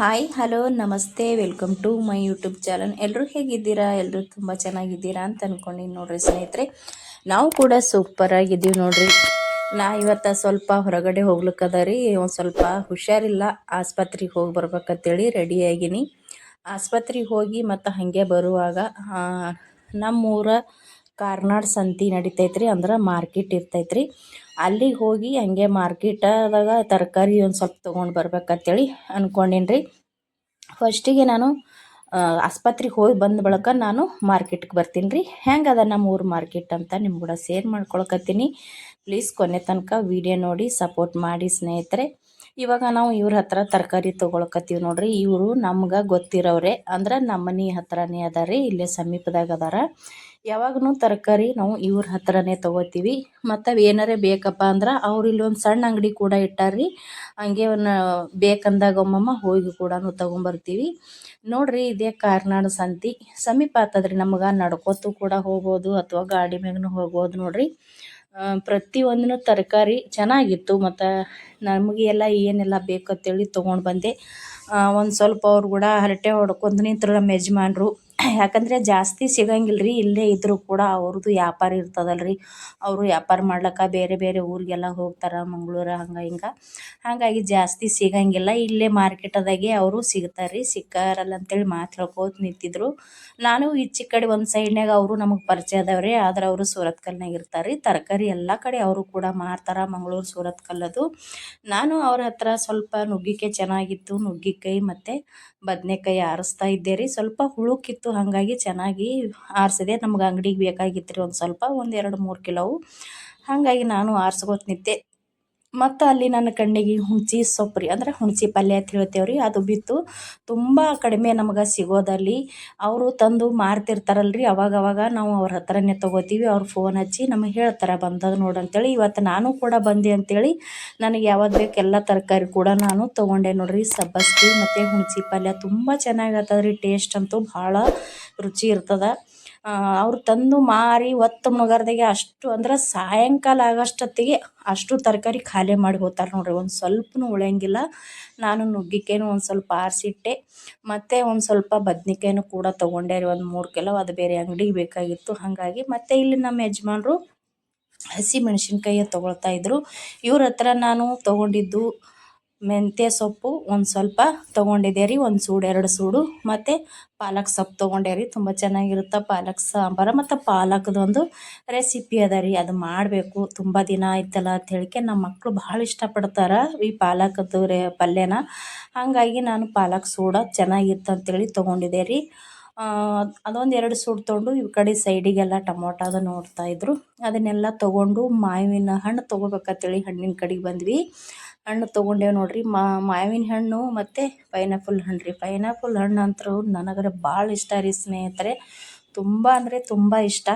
Hi hello ನಮಸ್ತೆ welcome to my YouTube channel. ಎಲ್ಲರೂ ಹೇಗಿದ್ದೀರಾ? ಎಲ್ಲರೂ ತುಂಬ ಚೆನ್ನಾಗಿದ್ದೀರಾ ಅಂತ ಅಂದ್ಕೊಂಡಿನಿ ನೋಡ್ರಿ ಸ್ನೇಹಿತರೆ. ನಾವು ಕೂಡ ಸೂಪರ್ ಆಗಿದ್ದೀವಿ ನೋಡ್ರಿ. ಇವತ್ತು ಸ್ವಲ್ಪ ಹೊರಗಡೆ ಹೋಗ್ಲಿಕ್ಕದ ರೀ, ಒಂದು ಸ್ವಲ್ಪ ಹುಷಾರಿಲ್ಲ, ಆಸ್ಪತ್ರೆಗೆ ಹೋಗಿ ಬರ್ಬೇಕಂತೇಳಿ ರೆಡಿಯಾಗಿನಿ. ಆಸ್ಪತ್ರೆಗೆ ಹೋಗಿ ಮತ್ತು ಹಾಗೆ ಬರುವಾಗ ನಮ್ಮೂರ ಕಾರ್ನಾಡ್ ಸಂತಿ ನಡಿತೈತ್ರಿ, ಅಂದ್ರೆ ಮಾರ್ಕೆಟ್ ಇರ್ತೈತ್ರಿ. ಅಲ್ಲಿಗೆ ಹೋಗಿ ಹಂಗೆ ಮಾರ್ಕೆಟದಾಗ ತರಕಾರಿ ಒಂದು ಸ್ವಲ್ಪ ತೊಗೊಂಡು ಬರ್ಬೇಕಂತೇಳಿ ಅಂದ್ಕೊಂಡೀನಿ ರೀ. ಫಸ್ಟಿಗೆ ನಾನು ಆಸ್ಪತ್ರೆಗೆ ಹೋಗಿ ಬಂದ ಬಳಿಕ ನಾನು ಮಾರ್ಕೆಟ್ಗೆ ಬರ್ತೀನಿ ರೀ. ಹೆಂಗದ ನಮ್ಮ ಊರು ಮಾರ್ಕೆಟ್ ಅಂತ ನಿಮ್ಮ ಕೂಡ ಶೇರ್ ಮಾಡ್ಕೊಳಕತ್ತೀನಿ. ಪ್ಲೀಸ್ ಕೊನೆ ತನಕ ವಿಡಿಯೋ ನೋಡಿ ಸಪೋರ್ಟ್ ಮಾಡಿ ಸ್ನೇಹಿತರೆ. ಇವಾಗ ನಾವು ಇವ್ರ ಹತ್ರ ತರಕಾರಿ ತೊಗೊಳಕತ್ತೀವಿ ನೋಡ್ರಿ. ಇವರು ನಮ್ಗೆ ಗೊತ್ತಿರೋರೆ, ಅಂದ್ರೆ ನಮ್ಮ ಮನೆ ಹತ್ರನೇ ಅದಾರ, ಇಲ್ಲೇ ಸಮೀಪದಾಗ ಅದಾರ. ಯಾವಾಗೂ ತರಕಾರಿ ನಾವು ಇವ್ರ ಹತ್ರನೇ ತೊಗೋತೀವಿ. ಮತ್ತು ಏನಾರೇ ಬೇಕಪ್ಪ ಅಂದ್ರೆ ಅವ್ರು ಇಲ್ಲೊಂದು ಸಣ್ಣ ಅಂಗಡಿ ಕೂಡ ಇಟ್ಟಾರ್ರಿ. ಹಂಗೆ ಒಂದು ಬೇಕಂದಾಗ ಒಮ್ಮಮ್ಮ ಹೋಗಿ ಕೂಡ ತೊಗೊಂಬರ್ತೀವಿ ನೋಡ್ರಿ. ಇದೇ ಕಾರ್ನಾಡು ಸಂತಿ ಸಮೀಪ ಆಗ್ತದ್ರಿ ನಮ್ಗೆ. ನಡ್ಕೋತು ಕೂಡ ಹೋಗ್ಬೋದು ಅಥವಾ ಗಾಡಿ ಮ್ಯಾಗನೂ ಹೋಗ್ಬೋದು ನೋಡ್ರಿ. ಪ್ರತಿಯೊಂದೂ ತರಕಾರಿ ಚೆನ್ನಾಗಿತ್ತು. ಮತ್ತು ನಮಗೆ ಎಲ್ಲ ಏನೆಲ್ಲ ಬೇಕಂತೇಳಿ ತೊಗೊಂಡು ಬಂದೆ. ಒಂದು ಸ್ವಲ್ಪ ಅವ್ರು ಕೂಡ ಹರಟೆ ಹೊಡ್ಕೊಂಡು ನಿಂತರು ನಮ್ಮ ಯಜಮಾನ್ರು. ಯಾಕಂದರೆ ಜಾಸ್ತಿ ಸಿಗಂಗಿಲ್ಲ ರೀ, ಇಲ್ಲೇ ಇದ್ದರೂ ಕೂಡ ಅವ್ರದ್ದು ವ್ಯಾಪಾರ ಇರ್ತದಲ್ರಿ. ಅವರು ವ್ಯಾಪಾರ ಮಾಡ್ಲಿಕ್ಕೆ ಬೇರೆ ಬೇರೆ ಊರಿಗೆಲ್ಲ ಹೋಗ್ತಾರೆ, ಮಂಗಳೂರು ಹಂಗೆ ಹಿಂಗೆ. ಹಾಗಾಗಿ ಜಾಸ್ತಿ ಸಿಗಂಗಿಲ್ಲ, ಇಲ್ಲೇ ಮಾರ್ಕೆಟದಾಗೆ ಅವರು ಸಿಗ್ತಾರೆ ರೀ. ಸಿಕ್ಕಾರಲ್ಲ ಅಂತೇಳಿ ಮಾತು ಹೇಳ್ಕೋತ ನಿಂತಿದ್ರು. ನಾನು ಈಚೆ ಕಡೆ ಒಂದು ಸೈಡ್ನಾಗ ಅವರು ನಮಗೆ ಪರಿಚಯ ಅದಾವ್ರಿ, ಆದ್ರೆ ಅವರು ಸೂರತ್ಕಲ್ನಾಗ ಇರ್ತಾರೆ ರೀ. ತರಕಾರಿ ಎಲ್ಲ ಕಡೆ ಅವರು ಕೂಡ ಮಾರ್ತಾರೆ, ಮಂಗಳೂರು ಸೂರತ್ಕಲ್ಲದು. ನಾನು ಅವ್ರ ಹತ್ರ ಸ್ವಲ್ಪ ನುಗ್ಗಿಕಾಯಿ ಚೆನ್ನಾಗಿತ್ತು, ನುಗ್ಗಿಕಾಯಿ ಮತ್ತು ಬದನೆಕಾಯಿ ಆರಿಸ್ತಾ ಇದ್ದೆ ರೀ. ಸ್ವಲ್ಪ ಹುಳುಕಿತ್ತು, ಹಾಗಾಗಿ ಚೆನ್ನಾಗಿ ಆರಿಸಿದೆ. ನಮ್ಗೆ ಅಂಗಡಿಗೆ ಬೇಕಾಗಿತ್ತು ರೀ ಒಂದು ಸ್ವಲ್ಪ, ಒಂದು 2-3 ಕಿಲೋವು. ಹಾಗಾಗಿ ನಾನು ಆರಿಸ್ಕೋತ ನಿಂತೆ. ಮತ್ತು ಅಲ್ಲಿ ನನ್ನ ಕಣ್ಣಿಗೆ ಹುಣ್ಸೆ ಸೊಪ್ಪು ರೀ, ಅಂದ್ರೆ ಹುಣ್ಸೆ ಪಲ್ಯ ಅಂತ ಹೇಳ್ತೇವ್ರಿ, ಅದು ಬಿತ್ತು. ತುಂಬ ಕಡಿಮೆ ನಮ್ಗೆ ಸಿಗೋದಲ್ಲಿ. ಅವರು ತಂದು ಮಾರ್ತಿರ್ತಾರಲ್ರಿ, ಅವಾಗವಾಗ ನಾವು ಅವ್ರ ಹತ್ರನೇ ತೊಗೋತೀವಿ. ಅವ್ರು ಫೋನ್ ಹಚ್ಚಿ ನಮಗೆ ಹೇಳ್ತಾರೆ ಬಂದದ ನೋಡು ಅಂತೇಳಿ. ಇವತ್ತು ನಾನು ಕೂಡ ಬಂದೆ ಅಂತೇಳಿ ನನಗೆ ಯಾವ್ದು ಬೇಕು ಎಲ್ಲ ತರಕಾರಿ ಕೂಡ ನಾನು ತೊಗೊಂಡೆ ನೋಡ್ರಿ. ಸಬ್ಬಸ್ಗೆ ಮತ್ತು ಹುಣ್ಸೆ ಪಲ್ಯ ತುಂಬ ಚೆನ್ನಾಗಿ ರೀ. ಟೇಸ್ಟ್ ಅಂತೂ ಭಾಳ ರುಚಿ ಇರ್ತದೆ. ಅವ್ರು ತಂದು ಮಾರಿ ಒತ್ತು ಮುಗರ್ದಾಗೆ ಅಷ್ಟು, ಅಂದ್ರೆ ಸಾಯಂಕಾಲ ಆಗೋಷ್ಟೊತ್ತಿಗೆ ಅಷ್ಟು ತರಕಾರಿ ಖಾಲಿ ಮಾಡಿ ಹೋಗ್ತಾರೆ ನೋಡ್ರಿ, ಒಂದು ಸ್ವಲ್ಪನೂ ಉಳಿಯಂಗಿಲ್ಲ. ನಾನು ನುಗ್ಗಿಕಾಯಿನೂ ಒಂದು ಸ್ವಲ್ಪ ಆರಿಸಿಟ್ಟೆ, ಮತ್ತು ಒಂದು ಸ್ವಲ್ಪ ಬದ್ನಿಕಾಯಿನೂ ಕೂಡ ತೊಗೊಂಡೆ ರೀ, ಒಂದು 3 ಕಿಲೋ. ಅದು ಬೇರೆ ಅಂಗಡಿಗೆ ಬೇಕಾಗಿತ್ತು ಹಾಗಾಗಿ. ಮತ್ತು ಇಲ್ಲಿ ನಮ್ಮ ಯಜಮಾನ್ರು ಹಸಿ ಮೆಣಸಿನ್ಕಾಯಿ ತೊಗೊಳ್ತಾ ಇದ್ರು. ಇವ್ರ ಹತ್ರ ನಾನು ತೊಗೊಂಡಿದ್ದು ಮೆಂತ್ಯ ಸೊಪ್ಪು ಒಂದು ಸ್ವಲ್ಪ ತೊಗೊಂಡಿದ್ದೆ ರೀ, ಒಂದು ಸೂಡು 2 ಸೂಡು. ಮತ್ತು ಪಾಲಕ್ ಸೊಪ್ಪು ತೊಗೊಂಡೆ ರೀ, ತುಂಬ ಚೆನ್ನಾಗಿರುತ್ತೆ ಪಾಲಕ್ ಸಾಂಬಾರು. ಮತ್ತು ಪಾಲಕ್ದೊಂದು ರೆಸಿಪಿ ಅದ ರೀ, ಅದು ಮಾಡಬೇಕು, ತುಂಬ ದಿನ ಆಯ್ತಲ್ಲ ಅಂತ ಹೇಳಿಕೆ ನಮ್ಮ ಮಕ್ಕಳು ಭಾಳ ಇಷ್ಟಪಡ್ತಾರೆ ಈ ಪಾಲಕದ್ದು ಪಲ್ಯನ. ಹಾಗಾಗಿ ನಾನು ಪಾಲಕ್ ಸೂಡ ಚೆನ್ನಾಗಿತ್ತು ಅಂತೇಳಿ ತೊಗೊಂಡಿದ್ದೆ ರೀ. ಅದೊಂದು 2 ಸೂಡು ತೊಗೊಂಡು ಈ ಕಡೆ ಸೈಡಿಗೆಲ್ಲ ಟೊಮೊಟೊ ಅದು ನೋಡ್ತಾಯಿದ್ರು. ಅದನ್ನೆಲ್ಲ ತೊಗೊಂಡು ಮಾವಿನ ಹಣ್ಣು ತೊಗೋಬೇಕಂತೇಳಿ ಹಣ್ಣಿನ ಕಡೆಗೆ ಬಂದ್ವಿ. ಹಣ್ಣು ತೊಗೊಂಡೇವು ನೋಡ್ರಿ. ಮಾವಿನ ಹಣ್ಣು ಮತ್ತು ಪೈನಾಪಲ್ ಹಣ್ಣು ರೀ. ಪೈನಾಪಲ್ ಹಣ್ಣು ಅಂತೂ ನನಗರೆ ಭಾಳ ಇಷ್ಟ ರೀ ಸ್ನೇಹಿತರೆ, ತುಂಬ ಅಂದರೆ ತುಂಬ ಇಷ್ಟ.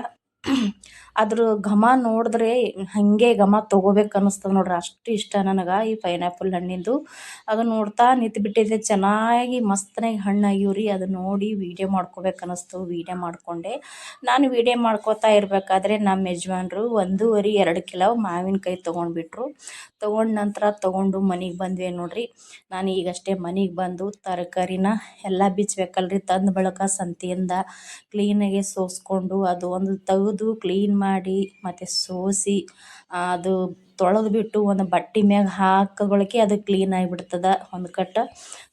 ಅದ್ರ ಘಮ ನೋಡಿದ್ರೆ ಹಾಗೆ ಘಮ ತೊಗೋಬೇಕು ಅನ್ನಿಸ್ತದೆ ನೋಡ್ರಿ, ಅಷ್ಟು ಇಷ್ಟ ನನಗೆ ಈ ಪೈನಾಪಲ್ ಹಣ್ಣಿಂದು. ಅದು ನೋಡ್ತಾ ನಿಂತುಬಿಟ್ಟಿದ್ದೆ, ಚೆನ್ನಾಗಿ ಮಸ್ತನಾಗಿ ಹಣ್ಣಾಗಿವ್ ರೀ. ಅದು ನೋಡಿ ವೀಡಿಯೋ ಮಾಡ್ಕೋಬೇಕು ಅನ್ನಿಸ್ತು, ವೀಡಿಯೋ ಮಾಡಿಕೊಂಡೆ. ನಾನು ವೀಡಿಯೋ ಮಾಡ್ಕೋತಾ ಇರಬೇಕಾದ್ರೆ ನಮ್ಮ ಯಜಮಾನ್ರು 1.5-2 ಕಿಲೋ ಮಾವಿನಕಾಯಿ ತೊಗೊಂಡ್ಬಿಟ್ರು. ತೊಗೊಂಡು ನಂತರ ತೊಗೊಂಡು ಮನೆಗೆ ಬಂದ್ವಿ ನೋಡ್ರಿ. ನಾನು ಈಗಷ್ಟೇ ಮನೆಗೆ ಬಂದು ತರಕಾರಿನ ಎಲ್ಲ ಬಿಚ್ಚಬೇಕಲ್ರಿ, ತಂದ ಬಳಿಕ ಸಂತೆಯಿಂದ ಕ್ಲೀನಾಗಿ ಸೋಸ್ಕೊಂಡು ಅದು ಒಂದು ತೆಗೆದು ಕ್ಲೀನ್ ಮಾಡಿ ಮತ್ತು ಸೋಸಿ ಅದು ತೊಳೆದು ಬಿಟ್ಟು ಒಂದು ಬಟ್ಟೆ ಮ್ಯಾಗ ಹಾಕೋಗಳಿಗೆ ಅದು ಕ್ಲೀನ್ ಆಗಿಬಿಡ್ತದೆ. ಒಂದು ಕಟ್ಟ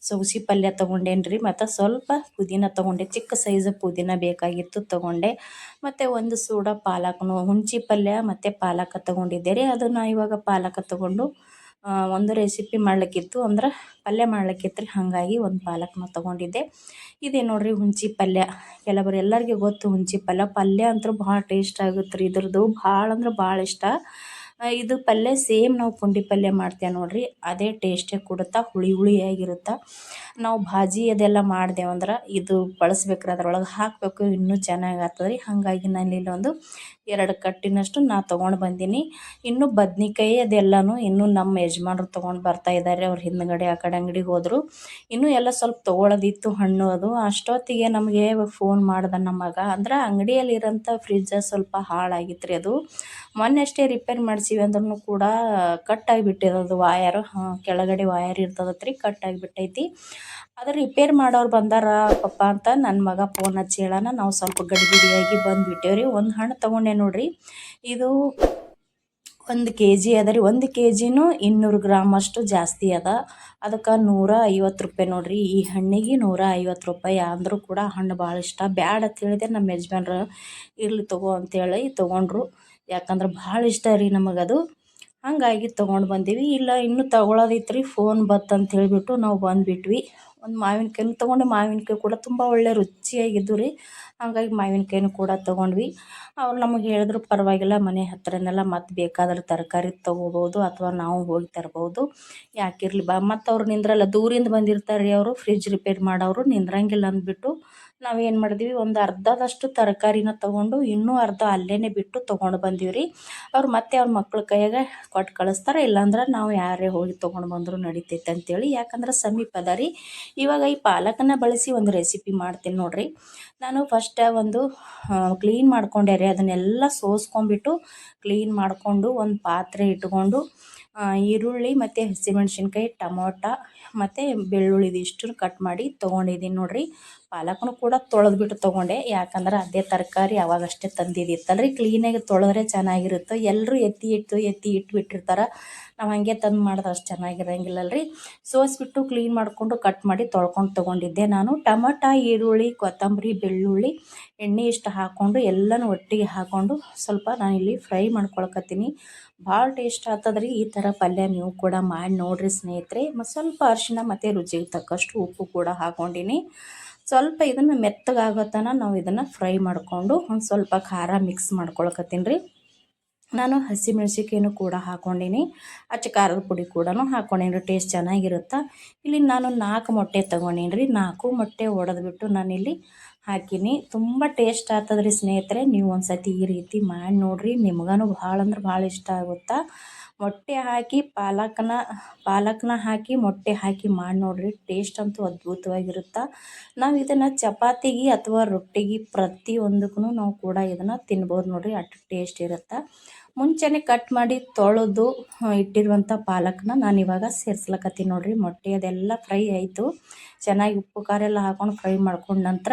ಸೌಸಿ ಪಲ್ಯ ತೊಗೊಂಡೇನಿ ರೀ. ಮತ್ತು ಸ್ವಲ್ಪ ಪುದೀನ ತೊಗೊಂಡೆ, ಚಿಕ್ಕ ಸೈಜ್ ಪುದೀನ ಬೇಕಾಗಿತ್ತು ತೊಗೊಂಡೆ. ಮತ್ತು ಒಂದು ಸೂಡ ಪಾಲಕ್ನು, ಹುಣ್ಸೆ ಪಲ್ಯ ಮತ್ತು ಪಾಲಕ ತೊಗೊಂಡಿದ್ದೆ ರೀ. ಅದನ್ನು ಇವಾಗ ಪಾಲಕ ತೊಗೊಂಡು ಒಂದು ರೆಸಿಪಿ ಮಾಡ್ಲಿಕ್ಕಿತ್ತು, ಅಂದ್ರೆ ಪಲ್ಯ ಮಾಡ್ಲಿಕ್ಕಿತ್ತು ರೀ, ಹಾಗಾಗಿ ಒಂದು ಪಾಲಕ್ನ ತೊಗೊಂಡಿದ್ದೆ. ಇದೇ ನೋಡ್ರಿ ಹುಣ್ಸೆ ಪಲ್ಯ. ಕೆಲವರು ಎಲ್ಲರಿಗೂ ಗೊತ್ತು ಹುಣ್ಸೆ ಪಲ್ಯ ಅಂತೂ ಭಾಳ ಟೇಸ್ಟ್ ಆಗುತ್ತೆ ರೀ. ಇದ್ರದ್ದು ಭಾಳ ಅಂದ್ರೆ ಭಾಳ ಇಷ್ಟ. ಇದು ಪಲ್ಯ ಸೇಮ್ ನಾವು ಪುಂಡಿ ಪಲ್ಯ ಮಾಡ್ತೇವೆ ನೋಡ್ರಿ, ಅದೇ ಟೇಸ್ಟೇ ಕೊಡುತ್ತಾ, ಹುಳಿ ಹುಳಿಯಾಗಿರುತ್ತೆ. ನಾವು ಭಾಜಿ ಅದೆಲ್ಲ ಮಾಡ್ದೇವಂದ್ರೆ ಇದು ಬಳಸ್ಬೇಕ್ರಿ, ಅದ್ರೊಳಗೆ ಹಾಕಬೇಕು, ಇನ್ನೂ ಚೆನ್ನಾಗಿ ಆಗ್ತದೆ ರೀ. ಹಾಗಾಗಿ ನಾನು ಇಲ್ಲೊಂದು 2 ಕಟ್ಟಿನಷ್ಟು ನಾನು ತೊಗೊಂಡು ಬಂದೀನಿ. ಇನ್ನು ಬದ್ನಿಕಾಯಿ ಅದೆಲ್ಲನೂ ಇನ್ನೂ ನಮ್ಮ ಯಜಮಾನ್ರು ತೊಗೊಂಡು ಬರ್ತಾ ಇದ್ದಾರೆ. ಅವ್ರು ಹಿಂದ್ಗಡೆ ಆ ಕಡೆ ಅಂಗಡಿಗೆ ಹೋದರು. ಇನ್ನೂ ಎಲ್ಲ ಸ್ವಲ್ಪ ತೊಗೊಳೋದಿತ್ತು ಹಣ್ಣು ಅದು. ಅಷ್ಟೊತ್ತಿಗೆ ನಮಗೆ ಫೋನ್ ಮಾಡ್ದೆ ನಮ್ಮ ಮಗ. ಅಂದ್ರೆ ಅಂಗಡಿಯಲ್ಲಿರೋಂಥ ಫ್ರಿಜ್ಜ ಸ್ವಲ್ಪ ಹಾಳಾಗಿತ್ತು ರೀ, ಅದು ಮೊನ್ನೆ ಅಷ್ಟೇ ರಿಪೇರಿ ಮಾಡ್ಸೀವಿ ಅಂದ್ರೂ ಕೂಡ ಕಟ್ ಆಗಿಬಿಟ್ಟಿರೋದು ವಾಯರು. ಕೆಳಗಡೆ ವಾಯರ್ ಇರ್ತದತ್ರಿ, ಕಟ್ ಆಗಿಬಿಟ್ಟೈತಿ. ಅದು ರಿಪೇರ್ ಮಾಡೋರು ಬಂದಾರ ಪಪ್ಪ ಅಂತ ನನ್ನ ಮಗ ಫೋನ್ ಹಚ್ಚಿ ಹೇಳೋಣ ನಾವು ಸ್ವಲ್ಪ ಗಡಿಬಿಡಿಯಾಗಿ ಬಂದುಬಿಟ್ಟೇವ್ರಿ. ಒಂದು ಹಣ್ಣು ತೊಗೊಂಡೆ ನೋಡ್ರಿ. ಇದು 1 kg ಅದ ರೀ. 1 kgನೂ 200 ಗ್ರಾಮ್ ಅಷ್ಟು ಜಾಸ್ತಿ ಅದ. ಅದಕ್ಕೆ ₹150 ನೋಡ್ರಿ. ಈ ಹಣ್ಣಿಗೆ ₹150 ಅಂದರೂ ಕೂಡ ಹಣ್ಣು ಭಾಳ ಇಷ್ಟ. ಬ್ಯಾಡ ಅಂತ ಹೇಳಿದೆ ನಮ್ಮ ಯಜಮಾನ್ರು, ಇರ್ಲಿ ತಗೋ ಅಂತೇಳಿ ತೊಗೊಂಡ್ರು. ಯಾಕಂದ್ರೆ ಭಾಳ ಇಷ್ಟ ರೀ ನಮಗದು. ಹಾಗಾಗಿ ತೊಗೊಂಡು ಬಂದೀವಿ. ಇಲ್ಲ ಇನ್ನೂ ತೊಗೊಳೋದಿತ್ತು ರೀ, ಫೋನ್ ಬತ್ತಂತ ಹೇಳಿಬಿಟ್ಟು ನಾವು ಬಂದುಬಿಟ್ವಿ. ಒಂದು ಮಾವಿನಕಾಯಿನೂ ತೊಗೊಂಡು, ಮಾವಿನಕಾಯಿ ಕೂಡ ತುಂಬ ಒಳ್ಳೆ ರುಚಿಯಾಗಿದ್ದು ರೀ. ಹಾಗಾಗಿ ಮಾವಿನಕಾಯಿನೂ ಕೂಡ ತೊಗೊಂಡ್ವಿ. ಅವ್ರು ನಮಗೆ ಹೇಳಿದ್ರು ಪರವಾಗಿಲ್ಲ, ಮನೆ ಹತ್ರನೆಲ್ಲ ಮತ್ತೆ ಬೇಕಾದ್ರೆ ತರಕಾರಿ ತೊಗೋಬೋದು ಅಥವಾ ನಾವು ಹೋಗಿ ತರ್ಬೋದು, ಯಾಕಿರಲಿ ಬಾ. ಮತ್ತು ಅವ್ರು ನಿಂದ್ರಲ್ಲ, ದೂರಿಂದ ಬಂದಿರ್ತಾರೆ ರೀ ಅವರು, ಫ್ರಿಜ್ ರಿಪೇರ್ ಮಾಡೋರು, ನಿಂದ್ರಂಗಿಲ್ಲ ಅಂದ್ಬಿಟ್ಟು ನಾವೇನು ಮಾಡಿದ್ವಿ, ಒಂದು ಅರ್ಧದಷ್ಟು ತರಕಾರಿನ ತೊಗೊಂಡು ಇನ್ನೂ ಅರ್ಧ ಅಲ್ಲೇ ಬಿಟ್ಟು ತೊಗೊಂಡು ಬಂದೀವಿ ರೀ. ಅವ್ರು ಮತ್ತೆ ಅವ್ರ ಮಕ್ಳ ಕೈಯಾಗ ಕೊಟ್ಟು ಕಳಿಸ್ತಾರೆ, ಇಲ್ಲಾಂದ್ರೆ ನಾವು ಯಾರೇ ಹೋಗಿ ತೊಗೊಂಡು ಬಂದರೂ ನಡಿತೈತೆ ಅಂತೇಳಿ. ಯಾಕಂದ್ರೆ ಸಮೀಪ ಅದ ರೀ. ಇವಾಗ ಈ ಪಾಲಕನ್ನು ಬಳಸಿ ಒಂದು ರೆಸಿಪಿ ಮಾಡ್ತೀನಿ ನೋಡಿರಿ. ನಾನು ಫಸ್ಟ್ ಒಂದು ಕ್ಲೀನ್ ಮಾಡ್ಕೊಂಡೆ ರೀ, ಅದನ್ನೆಲ್ಲ ಸೋಸ್ಕೊಂಡ್ಬಿಟ್ಟು ಕ್ಲೀನ್ ಮಾಡಿಕೊಂಡು ಒಂದು ಪಾತ್ರೆ ಇಟ್ಕೊಂಡು ಈರುಳ್ಳಿ ಮತ್ತು ಹಸಿಮೆಣ್ಸಿನ್ಕಾಯಿ, ಟೊಮೊಟ ಮತ್ತು ಬೆಳ್ಳುಳ್ಳಿ ಇದಿಷ್ಟು ಕಟ್ ಮಾಡಿ ತೊಗೊಂಡಿದ್ದೀನಿ ನೋಡಿರಿ. ಪಾಲಕನು ಕೂಡ ತೊಳೆದ್ಬಿಟ್ಟು ತೊಗೊಂಡೆ, ಯಾಕಂದ್ರೆ ಅದೇ ತರಕಾರಿ ಅವಾಗಷ್ಟೇ ತಂದಿದ್ದಿತ್ತಲ್ರಿ. ಕ್ಲೀನಾಗಿ ತೊಳೆದ್ರೆ ಚೆನ್ನಾಗಿರುತ್ತೆ. ಎಲ್ಲರೂ ಎತ್ತಿ ಇಟ್ಬಿಟ್ಟಿರ್ತಾರೆ. ನಾವು ಹಾಗೆ ತಂದು ಮಾಡಿದ್ರೆ ಅಷ್ಟು ಚೆನ್ನಾಗಿರಂಗಿಲ್ಲಲ್ರಿ. ಸೋಸ್ಬಿಟ್ಟು ಕ್ಲೀನ್ ಮಾಡಿಕೊಂಡು ಕಟ್ ಮಾಡಿ ತೊಳ್ಕೊಂಡು ತೊಗೊಂಡಿದ್ದೆ ನಾನು. ಟೊಮೊಟ, ಈರುಳ್ಳಿ, ಕೊತ್ತಂಬರಿ, ಬೆಳ್ಳುಳ್ಳಿ, ಎಣ್ಣೆ ಇಷ್ಟು ಹಾಕ್ಕೊಂಡು ಎಲ್ಲನೂ ಒಟ್ಟಿಗೆ ಹಾಕ್ಕೊಂಡು ಸ್ವಲ್ಪ ನಾನಿಲ್ಲಿ ಫ್ರೈ ಮಾಡ್ಕೊಳಕತ್ತೀನಿ. ಭಾಳ ಟೇಸ್ಟ್ ಆಗ್ತದ್ರಿ ಈ ಥರ ಪಲ್ಯ. ನೀವು ಕೂಡ ಮಾಡಿ ನೋಡಿರಿ ಸ್ನೇಹಿತರೆ. ಸ್ವಲ್ಪ ಅರಿಶಿಣ ಮತ್ತು ರುಚಿಗೆ ತಕ್ಕಷ್ಟು ಉಪ್ಪು ಕೂಡ ಹಾಕ್ಕೊಂಡಿನಿ. ಸ್ವಲ್ಪ ಇದನ್ನು ಮೆತ್ತಗಾಗೋ ತನಕ ನಾವು ಇದನ್ನು ಫ್ರೈ ಮಾಡಿಕೊಂಡು ಒಂದು ಸ್ವಲ್ಪ ಖಾರ ಮಿಕ್ಸ್ ಮಾಡ್ಕೊಳಕತ್ತೀನಿ ರೀ. ನಾನು ಹಸಿಮೆಣ್ಸಿಕಾಯಿನೂ ಕೂಡ ಹಾಕ್ಕೊಂಡೀನಿ, ಅಚ್ಚ ಖಾರದ ಪುಡಿ ಕೂಡ ಹಾಕ್ಕೊಂಡೀನಿ ರೀ, ಟೇಸ್ಟ್ ಚೆನ್ನಾಗಿರುತ್ತೆ. ಇಲ್ಲಿ ನಾನು 4 ಮೊಟ್ಟೆ ತೊಗೊಂಡೀನಿ ರೀ. 4 ಮೊಟ್ಟೆ ಒಡೆದ್ಬಿಟ್ಟು ನಾನಿಲ್ಲಿ ಹಾಕೀನಿ. ತುಂಬ ಟೇಸ್ಟ್ ಆಗ್ತದೆ ರೀ ಸ್ನೇಹಿತರೆ. ನೀವು ಒಂದು ಸತಿ ಈ ರೀತಿ ಮಾಡಿ ನೋಡಿರಿ, ನಿಮ್ಗೂ ಭಾಳ ಅಂದ್ರೆ ಭಾಳ ಇಷ್ಟ ಆಗುತ್ತಾ. ಮೊಟ್ಟೆ ಹಾಕಿ ಪಾಲಕ್ನ ಹಾಕಿ ಮೊಟ್ಟೆ ಹಾಕಿ ಮಾಡಿ ನೋಡಿರಿ, ಟೇಸ್ಟ್ ಅಂತೂ ಅದ್ಭುತವಾಗಿರುತ್ತೆ. ನಾವು ಇದನ್ನು ಚಪಾತಿಗೆ ಅಥವಾ ರೊಟ್ಟಿಗೆ ಪ್ರತಿಯೊಂದಕ್ಕೂ ನಾವು ಕೂಡ ಇದನ್ನು ತಿನ್ಬೋದು ನೋಡಿರಿ, ಅಷ್ಟು ಟೇಸ್ಟ್ ಇರುತ್ತೆ. ಮುಂಚೆನೇ ಕಟ್ ಮಾಡಿ ತೊಳೆದು ಇಟ್ಟಿರುವಂಥ ಪಾಲಕ್ನ ನಾನು ಇವಾಗ ಸೇರಿಸ್ಲಕತ್ತೀನಿ ನೋಡಿರಿ. ಮೊಟ್ಟೆ ಅದೆಲ್ಲ ಫ್ರೈ ಆಯಿತು, ಚೆನ್ನಾಗಿ ಉಪ್ಪು ಖಾರ ಎಲ್ಲ ಹಾಕ್ಕೊಂಡು ಫ್ರೈ ಮಾಡ್ಕೊಂಡು ನಂತರ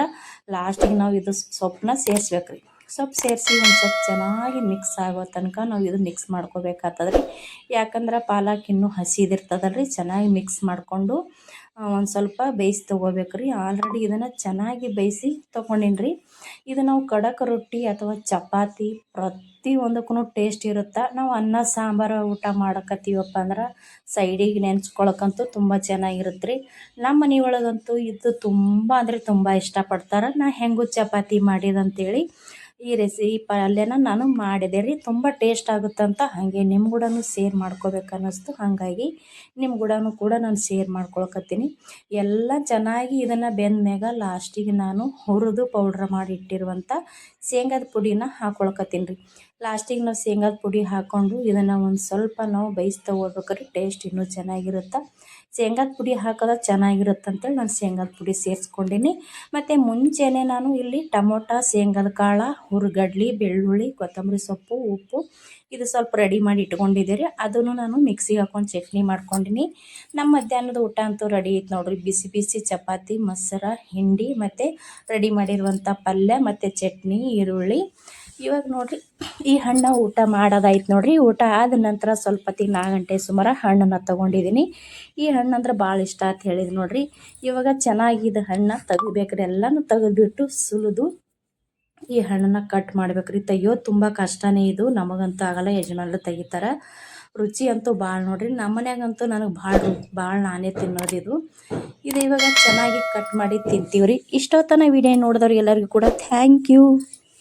ಲಾಸ್ಟಿಗೆ ನಾವು ಇದು ಸೊಪ್ಪನ್ನ ಸೇರಿಸ್ಬೇಕು ರೀ. ಸೊಪ್ಪು ಸೇರಿಸಿ ಒಂದು ಸ್ವಲ್ಪ ಚೆನ್ನಾಗಿ ಮಿಕ್ಸ್ ಆಗೋ ತನಕ ನಾವು ಇದು ಮಿಕ್ಸ್ ಮಾಡ್ಕೋಬೇಕಾಗ್ತದೆ ರೀ. ಯಾಕಂದ್ರೆ ಪಾಲಕ್ ಇನ್ನೂ ಹಸಿದಿರ್ತದಲ್ರಿ. ಚೆನ್ನಾಗಿ ಮಿಕ್ಸ್ ಮಾಡಿಕೊಂಡು ಒಂದು ಸ್ವಲ್ಪ ಬೇಯಿಸಿ ತೊಗೋಬೇಕು ರೀ. ಆಲ್ರೆಡಿ ಇದನ್ನು ಚೆನ್ನಾಗಿ ಬೇಯಿಸಿ ತೊಗೊಂಡಿನಿ ರೀ. ಇದು ನಾವು ಖಡಕ್ ರೊಟ್ಟಿ ಅಥವಾ ಚಪಾತಿ ಪ್ರತಿಯೊಂದಕ್ಕೂ ಟೇಸ್ಟ್ ಇರುತ್ತೆ. ನಾವು ಅನ್ನ ಸಾಂಬಾರು ಊಟ ಮಾಡಕತ್ತೀವಪ್ಪ ಅಂದ್ರೆ ಸೈಡಿಗೆ ನೆನ್ಸ್ಕೊಳಕ್ಕಂತೂ ತುಂಬ ಚೆನ್ನಾಗಿರುತ್ತೆ ರೀ. ನಮ್ಮ ಮನೆಯೊಳಗಂತೂ ಇದು ತುಂಬ ಅಂದರೆ ತುಂಬ ಇಷ್ಟಪಡ್ತಾರೆ. ನಾ ಹೆಂಗೂ ಚಪಾತಿ ಮಾಡಿದಂತೇಳಿ ಈ ಪಲ್ಯನ ನಾನು ಮಾಡಿದೆ ರೀ. ತುಂಬ ಟೇಸ್ಟ್ ಆಗುತ್ತಂತ ಹಾಗೆ ನಿಮ್ಮ ಕೂಡ ಶೇರ್ ಮಾಡ್ಕೋಬೇಕು ಅನ್ನಿಸ್ತು. ಹಾಗಾಗಿ ನಿಮ್ಮ ಕೂಡ ನಾನು ಶೇರ್ ಮಾಡ್ಕೊಳಕತ್ತೀನಿ. ಎಲ್ಲ ಚೆನ್ನಾಗಿ ಇದನ್ನು ಬೆಂದ್ಮ್ಯಾಗ ಲಾಸ್ಟಿಗೆ ನಾನು ಹುರಿದು ಪೌಡ್ರ್ ಮಾಡಿ ಇಟ್ಟಿರುವಂಥ ಶೇಂಗಾದ ಪುಡಿನ ಹಾಕ್ಕೊಳಕತ್ತೀನಿ ರೀ. ಲಾಸ್ಟಿಗೆ ನಾವು ಶೇಂಗಾದ ಪುಡಿ ಹಾಕ್ಕೊಂಡು ಇದನ್ನು ಒಂದು ಸ್ವಲ್ಪ ನಾವು ಬೇಯಿಸಿ ತೊಗೋಬೇಕ್ರಿ, ಟೇಸ್ಟ್ ಇನ್ನೂ ಚೆನ್ನಾಗಿರುತ್ತೆ. ಶೇಂಗಾದ ಪುಡಿ ಹಾಕೋದು ಚೆನ್ನಾಗಿರುತ್ತೆ ಅಂತೇಳಿ ನಾನು ಶೇಂಗಾದ ಪುಡಿ ಸೇರಿಸ್ಕೊಂಡಿನಿ. ಮತ್ತು ಮುಂಚೆನೇ ನಾನು ಇಲ್ಲಿ ಟೊಮೊಟ, ಶೇಂಗಾದ ಕಾಳು, ಹುರ್ಗಡ್ಲೆ, ಬೆಳ್ಳುಳ್ಳಿ, ಕೊತ್ತಂಬರಿ ಸೊಪ್ಪು, ಉಪ್ಪು ಇದು ಸ್ವಲ್ಪ ರೆಡಿ ಮಾಡಿ ಇಟ್ಕೊಂಡಿದ್ದೆ ರೀ. ಅದನ್ನು ನಾನು ಮಿಕ್ಸಿಗೆ ಹಾಕ್ಕೊಂಡು ಚಟ್ನಿ ಮಾಡ್ಕೊಂಡಿನಿ. ನಮ್ಮ ಮಧ್ಯಾಹ್ನದ ಊಟ ಅಂತೂ ರೆಡಿ ಐತೆ ನೋಡಿರಿ. ಬಿಸಿ ಬಿಸಿ ಚಪಾತಿ, ಮೊಸರು, ಹಿಂಡಿ ಮತ್ತು ರೆಡಿ ಮಾಡಿರುವಂಥ ಪಲ್ಯ ಮತ್ತು ಚಟ್ನಿ, ಈರುಳ್ಳಿ. ಇವಾಗ ನೋಡಿರಿ ಈ ಹಣ್ಣು ಊಟ ಮಾಡೋದಾಯ್ತು ನೋಡಿರಿ. ಊಟ ಆದ ನಂತರ ಸ್ವಲ್ಪ ಹೊತ್ತಿಗೆ 4 ಗಂಟೆ ಸುಮಾರು ಹಣ್ಣನ್ನು ತೊಗೊಂಡಿದ್ದೀನಿ. ಈ ಹಣ್ಣು ಅಂದ್ರೆ ಭಾಳ ಇಷ್ಟ ಅಂತ ಹೇಳಿದ್ರು ನೋಡಿರಿ. ಇವಾಗ ಚೆನ್ನಾಗಿದ್ದು ಹಣ್ಣು ತೆಗಿಬೇಕ್ರಿ. ಎಲ್ಲನೂ ತೆಗೆದ್ಬಿಟ್ಟು ಸುಲಿದು ಈ ಹಣ್ಣನ್ನು ಕಟ್ ಮಾಡ್ಬೇಕ್ರಿ. ತೆಗಿಯೋದು ತುಂಬ ಕಷ್ಟನೇ ಇದು, ನಮಗಂತೂ ಆಗಲ್ಲ, ಯಜಮಾನ್ರು ತೆಗಿತಾರೆ. ರುಚಿ ಅಂತೂ ಭಾಳ ನೋಡಿರಿ. ನಮ್ಮ ಮನ್ಯಾಗಂತೂ ನನಗೆ ಭಾಳ ನಾನೇ ತಿನ್ನೋದಿದು. ಇದು ಇವಾಗ ಚೆನ್ನಾಗಿ ಕಟ್ ಮಾಡಿ ತಿಂತೀವಿ ರೀ. ಇಷ್ಟೊತ್ತನ ವಿಡಿಯೋ ನೋಡಿದವ್ರಿಗೆ ಎಲ್ಲರಿಗೂ ಕೂಡ ಥ್ಯಾಂಕ್ ಯು.